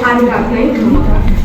արիգակնային համակարգ։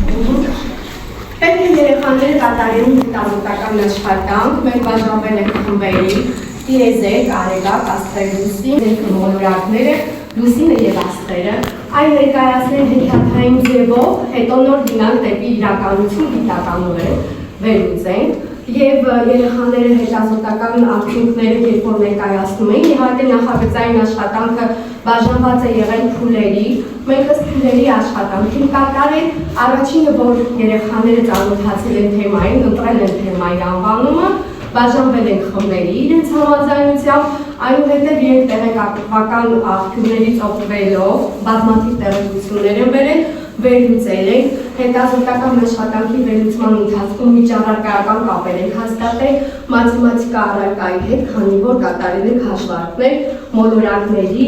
Պետք է երեխաները կատարեն հետազոտական աշխատանք, մեր բաժանվել են խմբերի, տիեզերք, արեգակ, աստղերուսի, մոլորակները, լուսինը և աստղերը, այն ներկայացնել հեքիաթային ձևով, հետո նոր դինանք դեպի իրականություն դիտականորեն վերլուծենք և երեխաները հետազոտական արդյունքները երբ որ ներկայացնում են, իհարկե նախագծային աշխատանքը բաժանված է եղել փուլերի, մենք ըստ փուլերի աշխատանքին կատարել, առաջինը որ երեխաները ծանոթացել են թեմային, ընտրել են թեմայի անվանումը, բաժանվել են խմբերի իրենց համաձայնությամբ, այնուհետև իրենք տեղեկատվական աղբյուրներից օգտվելով բազմաթիվ տեղեկություններ են բերել, վերլուծել ենք, հետազոտական աշխատանքի վերլուծման ընթացքում միջառարկայական կապեր ենք հաստատել մաթեմատիկա առարկայի հետ, քանի որ կատարել ենք հաշվարկներ մոլորակների,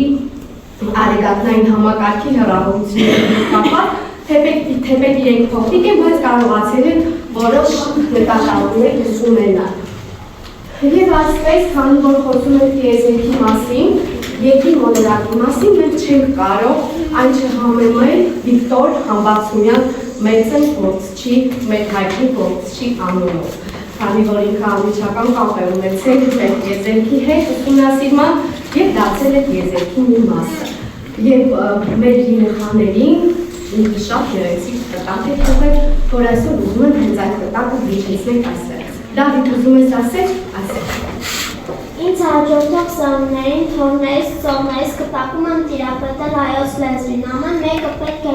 արեգակնային համակարգի հեռավորությունների կապված, թեպետ իրենք փոքրիկ են, բայց կարողացել են որոշ նկատառումներ ունենալ։ Եվ այսպես, քանի որ խոսում ենք տիեզերքի մասին, երկրի մոլորակի մասին, մենք չենք կարող այն չհամեմել Վիկտոր Համբարձումյան մեծն գործչի, մեր հայտնի գործչի անունով, քանի որ ինքը անմիջական կապ է ունեցել տիեզերքի հետ ուսումնասիրման և դարձել է տիեզերքի մի մասը։ Եվ մեր երեխաներին ինքը շատ գեղեցիկ կտակ է թողել, որ այսօր ուզում են հենց այդ կտակը վիճեցնենք այստեղ։ Դավիթ, ուզում ես ասել, Ինձ հաջորդող սերունդներին թորներից, ծովներից կտակում եմ տիրապետել հայոց լեզվին, ամեն մեկը պետք է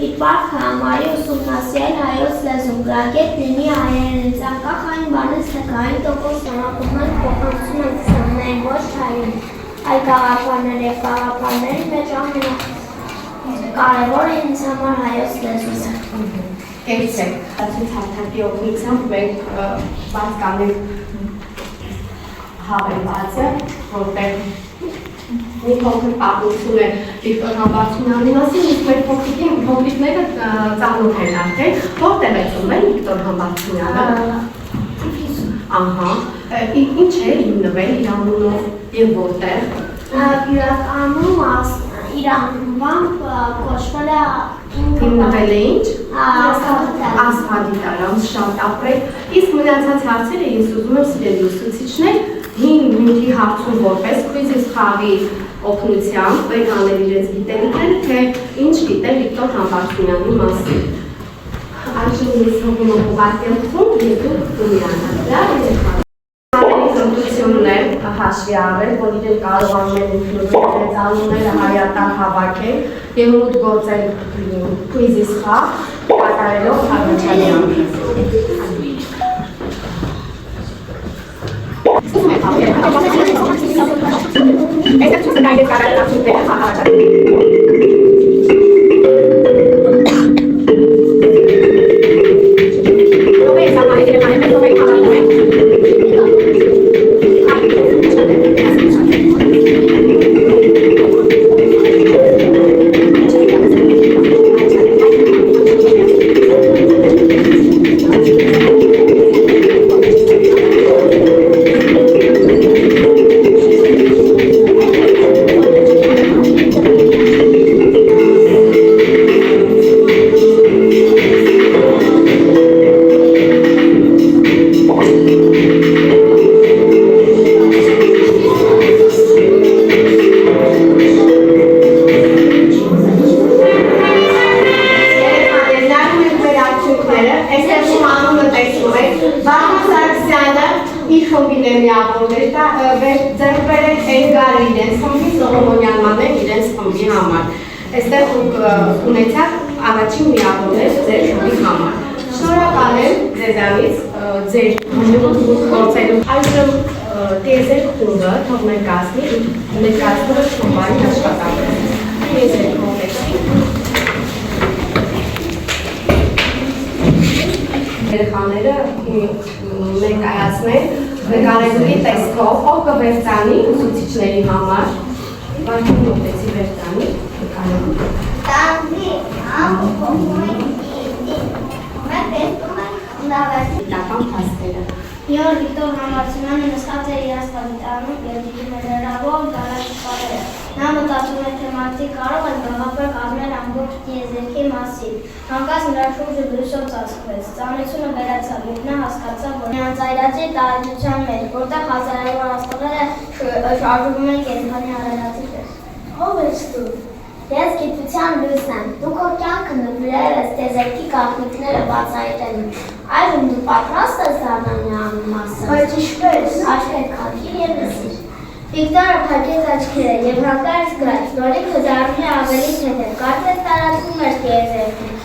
իր պարտքը համարի ուսումնասիրել հայոց լեզուն, գրագետ լինի հայերենից, անկախ այն բանից, թե քանի տոկոս նամակում են փոխանցում են սերունդներին, ոչ հայերեն, այլ գաղափարներ և գաղափարների մեջ ամենակարևորը ինձ համար հայոց լեզուն է։ Կեցեք, ցույց հարթակի օգնությամբ մենք բաց կանենք հավելվածը, որտեղ մի փոքր պատմություն է Վիկտոր Համբարձումյանի մասին, իսկ մեր փոքրիկները ծանոթ են արդեն, որտեղ է ծնվել Վիկտոր Համբարձումյանը։ Ահա, ինչ է հիմնվել իր անունով և որտեղ։ Իրականում իր անվամբ կոչվել է հիմնվել է ինչ։ Աստղադիտարան, շատ ապրեք, իսկ մնացած հարցերը ես ուզում եմ սիրելի ուսուցիչներ հին նյութի հարցում որպես քվիզից խաղի օգնությամբ վերհանել իրենց գիտելիքները, թե ինչ գիտել Վիկտոր Համբարձումյանի մասին։ Այժմ ես հողում ուղղակելքում և դուք միանալ։ Հմտությունն է հաշվի առել, որ իրեն կարողանում են ինքնուրույն անունները հայատակ հավաքել և մուտք գործել քվիզից խաղ, կատարելով առաջադրանք։ Այստեղ ունեցավ առաջին միավորներ ձեր շուտի համար։ Շնորհակալ եմ ձեզանից ձեր գործելու։ Այժմ տիեզերք խումբը թող ներկայացնող շոմբարի աշխատանքը։ Տիեզերք կոմպլեքսի երեխաները ներկայացնել նկարագրի տեսքով, ով կվերցանի ուսուցիչների համար։ Վարդին մոտեցի վերցանի, Տական փաստերը։ Մի օր Վիկտոր Համբարձումյանը նստած էր իր աստղադիտարանում և դիտում էր հեռավոր գալակտիկաները։ Նա մտածում էր, թե մարդիկ կարող են գաղափար կազմել ամբողջ տիեզերքի մասին։ Հանկարծ նրա շուրջը լույսով ծածկվեց, ծանրությունը վերացավ և նա հասկացավ, որ նրանց այրածի տարածության մեջ, որտեղ հազարավոր աստղերը շարժվում են կենդանի արարածի պես։ Ո՞վ ես դու։ Ես գիտության լույսն եմ, դու քո կյանքը նվիրել ես տիեզերքի գաղտնիքները բացահայտելու։ Այժմ դու պատրաստ ես դառնալ նրան մասը։ Բայց ինչպես։ Աչքեր քանդիր և լսիր։ Վիկտորը փակեց աչքերը և հանկարծ զգաց, որ ինքը դառնում է ավելի թեթև, կարծես տարածվում էր տիեզերքում։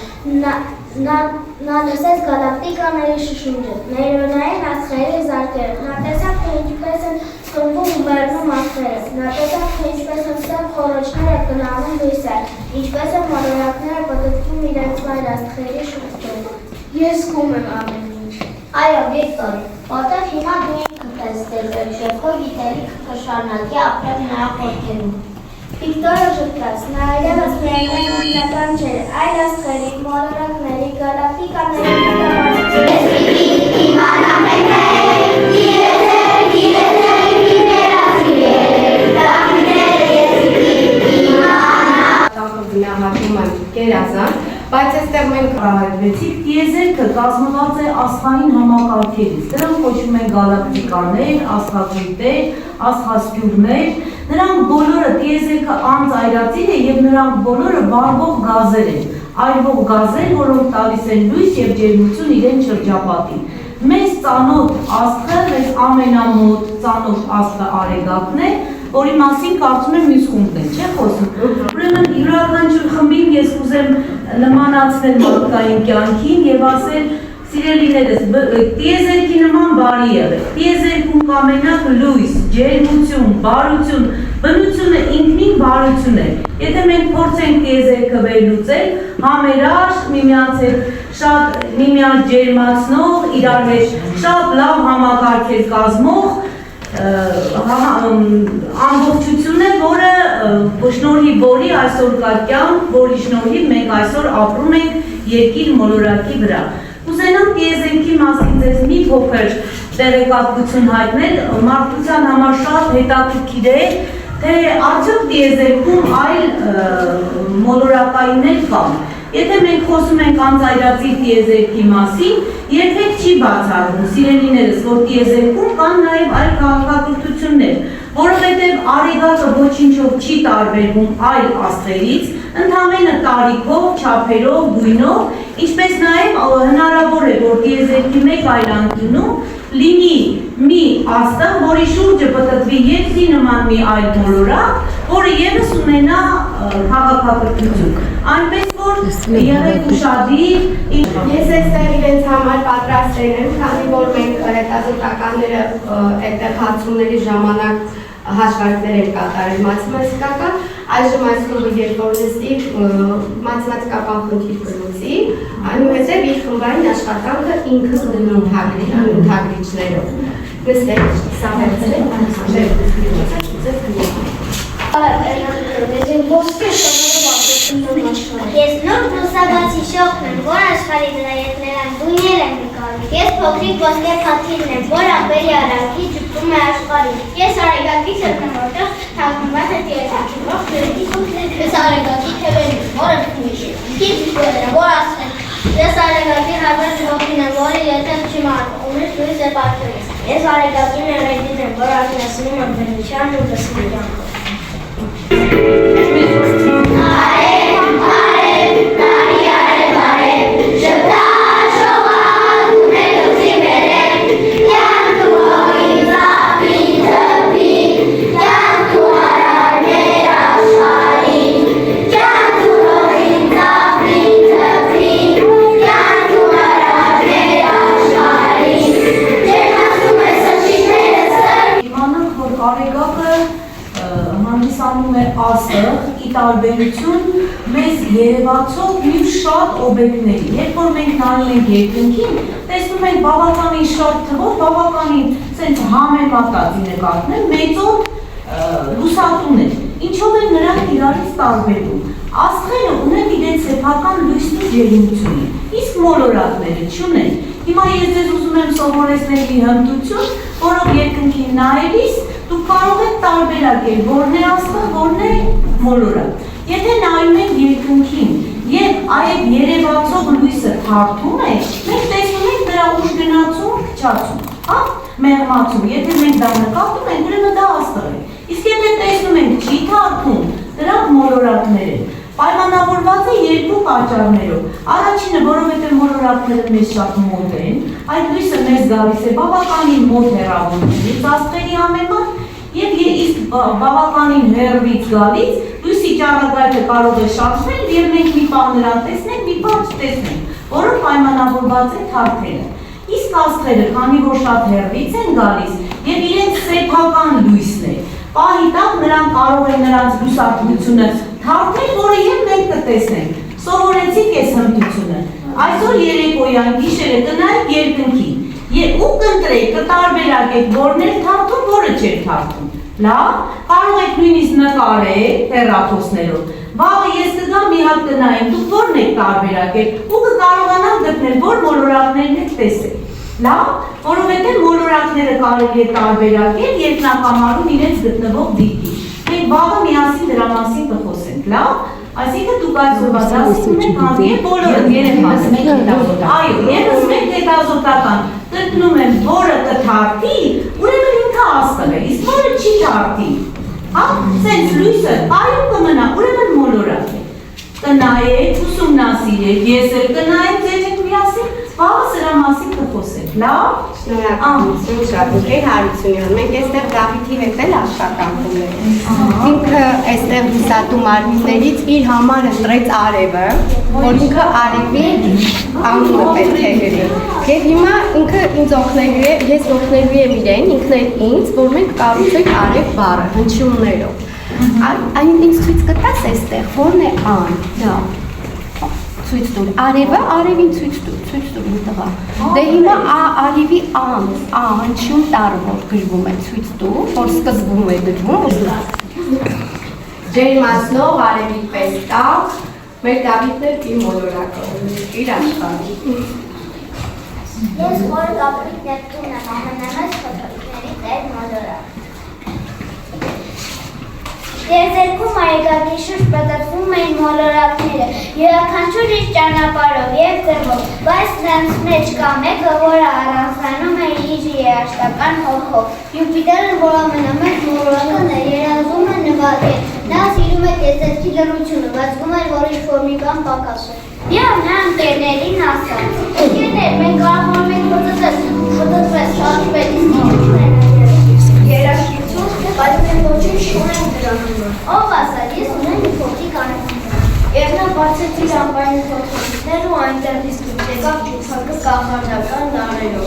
Նա լսեց գալակտիկաների շշունջը, նեյրոնային աստղերի զարկերը, նա տեսավ, թե ինչպես են սնվում ու մեռնում աստղերը, նա տեսավ, թե ինչպես են սև խոռոչները կնանում լույսը, ինչպես են մոլորակները պտտվում իրենց վայր աստղերի շուրջով։ Ես զգում եմ ամեն ինչ։ Այո, Վիկտոր, որտեղ հիմա դու ինքդ ես տեզեր և քո գիտելիքը կշարունակի ապրել նրա խորքերում։ Վիկտորը ժպտաց, նա այլևս միայն անձնական չէր, այլ աստղերի, մոլորակների, գալակտիկաների բայց այստեղ մենք հայտնվեցիք, տիեզերքը կազմված է աստղային համակարգերից, դրանք կոչվում են գալակտիկաներ, աստղակույտեր, աստղասփյուռներ, նրանք բոլորը տիեզերքը անձայրածիր է և նրանք բոլորը վառվող գազեր են, այրվող գազեր, որոնք տալիս են լույս և ջերմություն իրեն շրջապատին։ Մեզ ծանոթ աստղը, մեզ ամենամոտ ծանոթ աստղը Արեգակն է, որի մասին կարծում եմ մյուս խումբն են, չէ՞ խոսում։ Ուրեմն յուրաքանչյուր խմբին ես կուզեմ նմանացնել մարդկային կյանքին և ասել, սիրելիներս, տիեզերքի նման բարի եղեք, տիեզերքում կամենաք լույս, ջերմություն, բարություն, բնությունը ինքնին բարություն է։ Եթե մենք փորձենք տիեզերքը վերլուծել, համերաշխ, միմյանց հետ շատ միմյանց ջերմացնող, իրար հետ շատ լավ համակարգեր կազմող ամբողջություն է, որը շնորհիվ որի այսօր կա կյանք, որի շնորհիվ մենք այսօր ապրում ենք երկիր մոլորակի վրա։ Կուզենամ տիեզերքի մասին ձեզ մի փոքր տեղեկատվություն հայտնել, մարդկության համար շատ հետաքրքիր է, թե արդյոք տիեզերքում այլ մոլորակայիններ կան։ Եթե մենք խոսում ենք անձայրածիր տիեզերքի մասին, երբեք չի բացառվում, սիրելիներս, որ տիեզերքում կան նաև այլ քաղաքակրթություններ, որովհետև Արեգակը ոչինչով չի տարբերվում այլ աստղերից, ընդամենը տարիքով, չափերով, գույնով, ինչպես նաև հնարավոր է, որ տիեզերքի մեկ այլ անկյունում լինի մի աստղ, որի շուրջը պտտվի երկրի նման մի այլ մոլորակ, որը ևս ունենա քաղաքակրթություն։ Այնպես որ եղեք ուշադիր։ Ես այստեղ իրենց համար պատրաստել եմ, քանի որ մենք հետազոտականները այդտեղ հարցումների ժամանակ հաշվարկներ են կատարել մաթեմատիկական, այժմ այս խումբը երբ որ նստի մաթեմատիկական խնդիր կլուծի, այնուհետև իր խմբային աշխատանքը ինքը ընդհանրիչներով։ Նստեք, սա Ես նոր լուսաբացի շողն եմ, որ աշխարհի վրա եթերան գույներ եմ նկարում։ Ես փոքրիկ ոսկե փաթիթն եմ, որ ամպերի արանքի ճպտում է աշխարհին։ Ես Արեգակից եմ, որտեղ թաքնված է տիեզերքի ողջ լույսը։ Ես Արեգակի թևերն եմ, որը քնիշ է։ Քիչ որ ասեմ։ Ես Արեգակի հարբեր ջոկին եմ, որը եթե չի մարդ, ունես լույս է պատկերից։ Ես Արեգակի մեղեդին եմ, որ ակնասնում եմ բնության ու լսում կյանքով։ տարբերություն մեզ երևացող մյուս շատ օբյեկտների։ Երբ որ մենք նայում ենք երկնքին, տեսնում ենք բավականին շատ թվով, բավականին սենց համեմատած նկատներ, մեծով լուսատուներ։ Ինչով են նրանք իրարից տարբերվում։ Աստղերը ունեն իրենց սեփական լույսի ջերմությունը, իսկ մոլորակները չունեն։ Հիմա ես ձեզ ուզում եմ սովորեցնել մի հմտություն, որով երկնքին նայելիս դուք կարող եք տարբերակել որն է աստղը, որն է մոլորակ։ Եթե նայում եք երկնքին եւ այդ երևացող լույսը թարթում է, մենք տեսնում ենք դրա ուժգնացում, քչացում, հա, մեղմացում։ Եթե մենք դա նկատում ենք, ուրեմն դա աստղ է։ Իսկ եթե տեսնում ենք չի թարթում, դրանք մոլորակներ են։ Պայմանավորված է երկու պատճառներով։ Առաջինը, որովհետև մոլորակները մեզ շատ մոտ են, այդ լույսը մեզ գալիս է բավականին մոտ հեռավորությունից աստղերի համեմատ, եւ իսկ բավականին հեռվից գալիս լույսի ճառագայթը կարող է շատվել եւ մենք մի բան նրան տեսնենք, մի բան չտեսնենք, որը պայմանավորված է թարթելը։ Իսկ աստղերը, քանի որ շատ հեռվից են գալիս եւ իրենց սեփական լույսն է, պահի տակ նրանք կարող են նրանց լուսավորությունը թարթել, որը եւ մենք կտեսնենք։ Սովորեցիք այս հմտությունը։ Այսօր երեկոյան գիշերը կնայեք երկնքին եւ ու կընտրեք, կտարբերակեք որն է թարթում, որը չէ թարթում։ Լավ, կարող եք նույնիսկ նկարել հեռախոսներով։ Վաղը ես կգամ մի հատ կնայեմ, դուք որն եք տարբերակել ու կկարողանաք գտնել, որ մոլորակներն եք տեսել։ Լավ, որովհետև մոլորակները կարելի է տարբերակել երկնակամարում իրենց գտնվող դիրքից։ Մենք վաղը միասին դրա մասին կխոսենք, լավ։ Այսինքն դուք այսօրվա դասին եք անդի բոլորը երեխաները։ Այո, ևս մեկ հետազոտական գտնում են, որը կթարթի, ուրեմն ինքը աստղ է, իսկ որը չի թարթի։ Հա, սենց լույսը այո կմնա, ուրեմն մոլորակ է։ Կնայեք, ուսումնասիրեք, ես էլ կնայեմ ձեզ եք միասին, վաղը սրա մասին կխոսենք, լավ։ Շնորհակալություն, շատ ուժեղ հարություն։ Մենք այստեղ Դավիթի հետ էլ աշխատանքում ենք։ Ինքը այստեղ հուսատու մարմիններից իր համար ընտրեց արևը, որ ինքը արևի անունը պետք է գրի։ Եվ հիմա ինքը ինձ օգնելու է, ես օգնելու եմ իրեն, ինքն էլ ինձ, որ մենք կառուցենք արև բառը հնչյուններով։ Այն ինձ ցույց կտաս այստեղ, որն է ան, դա։ Ցույց տուր, արևը, արևին ցույց տուր իմ տղա։ Դե հիմա արևի ան, հնչյուն տառը որ գրվում է, ցույց տուր, որ սկզբում է գրվում։ Ջերմացնող արևի պես տակ, մեր Դավիթն էլ իր մոլորակը, իր աշխարհը։ Ես խորը Գաբրիել Նեպտունն եմ, ամենամեծ փոթորիկների տեր մոլորակ։ Տիեզերքում այգակի շուրջ պտտվում էին մոլորակները, յուրաքանչյուր իր ճանապարհով եւ ձևով, բայց նրանց մեջ կա մեկը, որը առանձնանում է իր երաժշտական հոգով։ Յուպիտերը, որ ամենամեծ մոլորակն է, երազում է նվագել։ Նա սիրում է տիեզերքի լռությունը, բայց զգում է, որ ինչ-որ մի բան պակաս է։ Եվ նա ընկերներին ասաց. «Ընկերներ, մենք կարողանում ենք պտտվել, շարժվել, իսկ ինչու՞ն են երաժշտություն, բայց մենք ոչինչ չունենք դրա համար»։ Ով ասաց, ես ունեմ մի փոքրիկ արևմուտք։ Եվ նա բացեց իր անպայման փոքրիկները ու այնտեղ իսկ եկավ ջութակը կախարդական լարերով։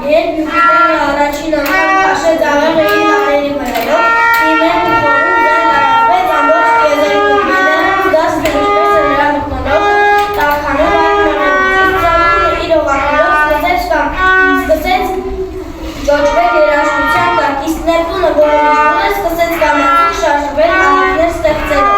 Երբ Յուպիտերը առաջին անգամ քաշեց աղեղը իր լարերի վրայով, իմեն ու խորում ձայն տարածվեց ամբողջ տիեզերքում, միններն զգաց թե ինչպես է նրա մթնոլորտը տաքանում այդ մեղեդուծից ծավալը իր օղակներով սկսեց ջոջվել երաժշտության տակ, իսկ Նեպտունը, որը միշտ է, սկսեց կամացիկ շարժվել անիվներ ստեղծելով։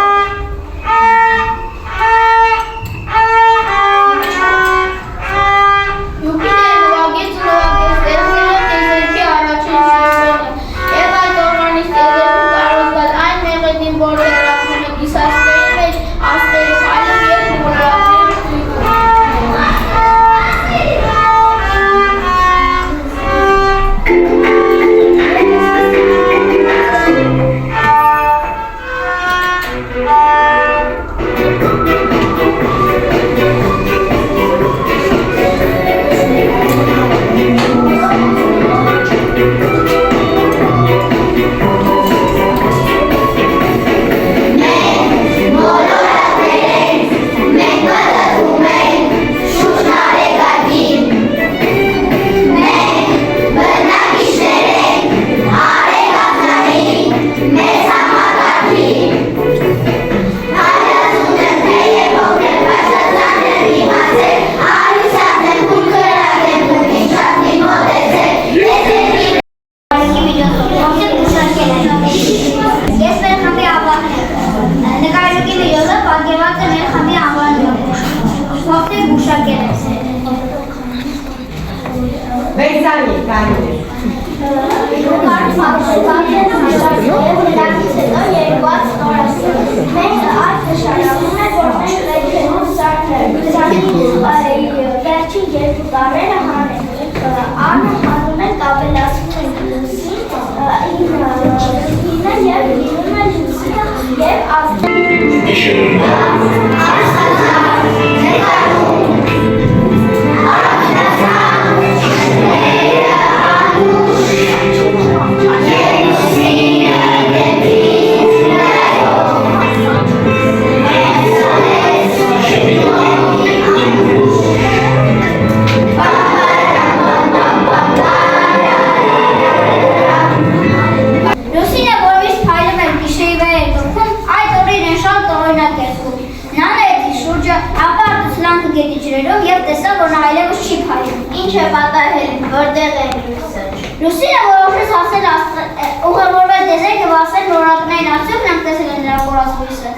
են և լինում են լուսինը և և տեսա, որ նա այլևս չի փայլում։ Ինչ է պատահել, որտեղ է լույսը։ Լուսինը որոշեց հասնել ուղևորվել դեզերք և ասել, որ ակնային արդյոք նրանք տեսել են նրա կորած լույսը։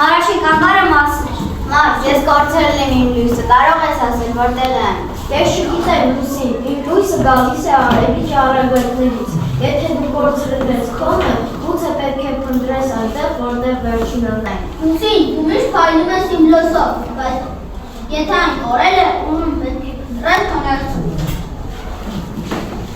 Առաջին կանգառը մասն էր։ Մարդ, ես կորցրել եմ իմ լույսը, կարող ես ասել, որտեղ է։ Ես չգիտեմ, Լուսին, իմ լույսը գալիս է արևի ճառագայթներից։ Եթե դու կորցրել ես քոնը, գուցե պետք է փնտրես այնտեղ, որտեղ վերջինն է։ Լուսին, դու միշտ փայլում ես իմ լույսով, բայց եթե այն կորել է, ում պետք է փնտրել քոներցում։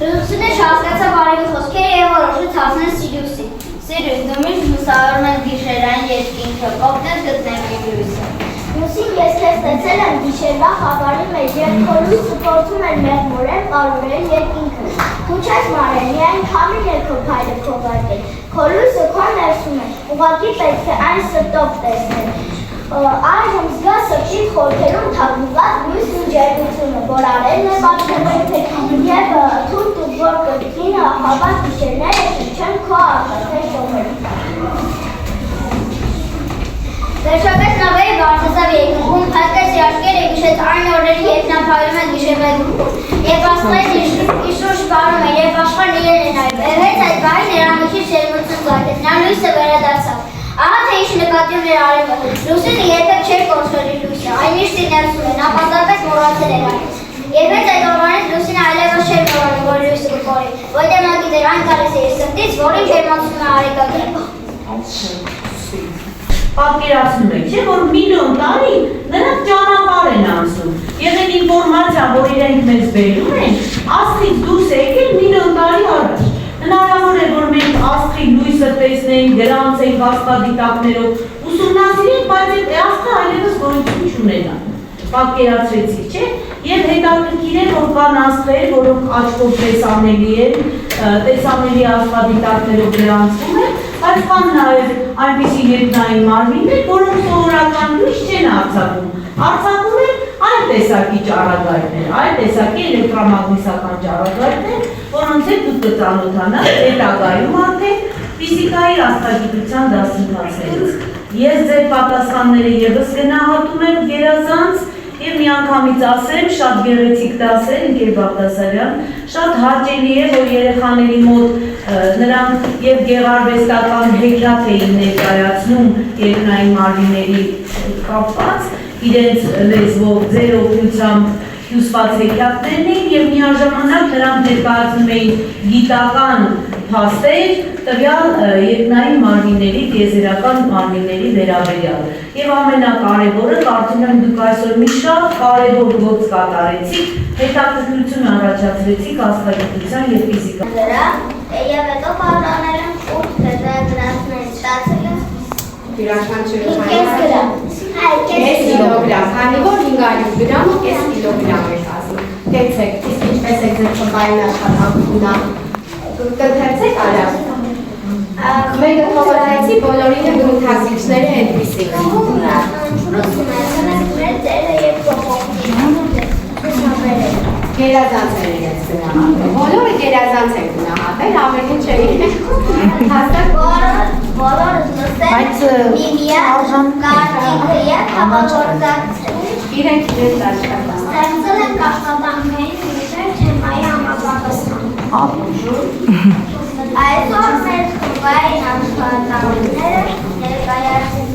Լուսինը չհասկացավ արևի խոսքերը և որոշեց հասնել Սիրիուսին։ Սիրիուս, դու միշտ լուսավորում ես գիշերային երկինքը, օգնես գտնեմ իմ լույսը։ Լուսին, ես քեզ տեսել եմ գիշերվա խավարի մեջ և քո լույսը փորձում էր մեղմորեն պարուրել երկինքը։ Դու չես մարել, միայն քամին էր քո փայլը քողարկել։ Քո լույսը քո ներսում է, ուղղակի պետք է այն սրտով տեսնել։ Այժմ զգա սրտի խորքերում թաքնված լույսի ջերմությունը, որ արևն է պատկերվել և թույլ տուր, որ կրկին խավար գիշերները շնչեն քո արտաքին կողմերում։ Վերջապես նա վեր բարձրացավ երկնքում, հատկեց երաշկերը գիշեց այն օրերի, երբ նա փայլում է գիշերվա երկնքում, և աստղերն իր շուրջ պարում են, և աշխարհն իրեն է նայում։ Հենց այդ պահին նրա միջից ջերմություն ծագեց, նա լույսը վերադարձավ։ Ահա թե ինչ նկատի ուներ արևը։ Լուսինը երբեք չէր կորցրել իր լույսը, այն միշտ իր ներսում է, նա պարզապես մոռացել էր այն։ Եվ հենց այդ օրվանից Լուսինը այլևս չէր մոռանում, որ լույսը կկորի, որտեղ նա գիտեր այն գալիս է իր սրտից, որին ջերմացնում է արեկակը։ Պատկերացնում եք, չէ, որ միլիոն տարի նրանք ճանապարհ են անցնում եւ այն ինֆորմացիան, որ իրենք մեզ բերում են, աստղից դուրս է եկել միլիոն տարի առաջ։ Հնարավոր է, որ մենք աստղի լույսը տեսնենք, գրանցենք աստղադիտակներով, ուսումնասիրենք, բայց այդ աստղը այլևս գոյություն չունենա։ Պատկերացրեցիք, չէ՞, եւ հետաքրքիր է, որ կան աստղեր, որոնք աչքով տեսանելի են, տեսանելի աստղադիտակներով գրանցվում են, բայց կան նաեւ այնպիսի երկնային մարմիններ, որոնք սովորական լույս չեն արձակում։ Արձակում են այլ տեսակի ճառագայթներ, այլ տեսակի էլեկտրամագնիսական ճառագայթներ, որոնց հետ դուք կծանոթանաք հետագայում արդեն ֆիզիկայի աստղագիտության դասընթացներից։ Ես ձեր պատասխանները եւս գնահատում եմ գերազանց եւ միանգամից ասեմ, շատ գեղեցիկ դաս է, ընկեր Բաղդասարյան, շատ հաճելի է, որ երեխաների մոտ նրանք եւ գեղարվեստական հեքիաթ էին ներկայացնում երկնային մարմինների կապված, իրենց լեզվով, ձեր օգնությամբ հյուսված հեքիաթներն էին եւ միաժամանակ նրանք ներկայացնում էին գիտական փաստեր տվյալ երկնային մարմինների, տիեզերական մարմինների վերաբերյալ։ Եվ ամենակարևորը, կարծում եմ դուք այսօր մի շատ կարևոր գործ կատարեցիք, հետաքրքրություն առաջացրեցիք աստղագիտության եւ ֆիզիկայի։ Եվ հետո պարոնել եմ 8 դրամներ ստացել եմ։ Յուրաքանչյուրը 5 կիլոգրամ, քանի որ 500 գրամը 5 կիլոգրամ է կազմում։ Տեսեք, իսկ ինչպես է ձեր խմբային աշխատանքունա կընթերցեք արավ։ Մենք հովանայեցի բոլորինը գրունթազիչները այդպիսին։ Գերազանց են իրենց գնահատել, բոլորը գերազանց են գնահատել, ավելին չէ իրենք, հաստատ բոլորը նստել միմիակ, կարծիքը և համագործակցել։ իրենք իրենց աշխատանք։ Ստեղծել են աշխատանքային ուժեր թեմայի համապատասխան։ Այսօր մեր խմբային աշխատանքները ներկայացրել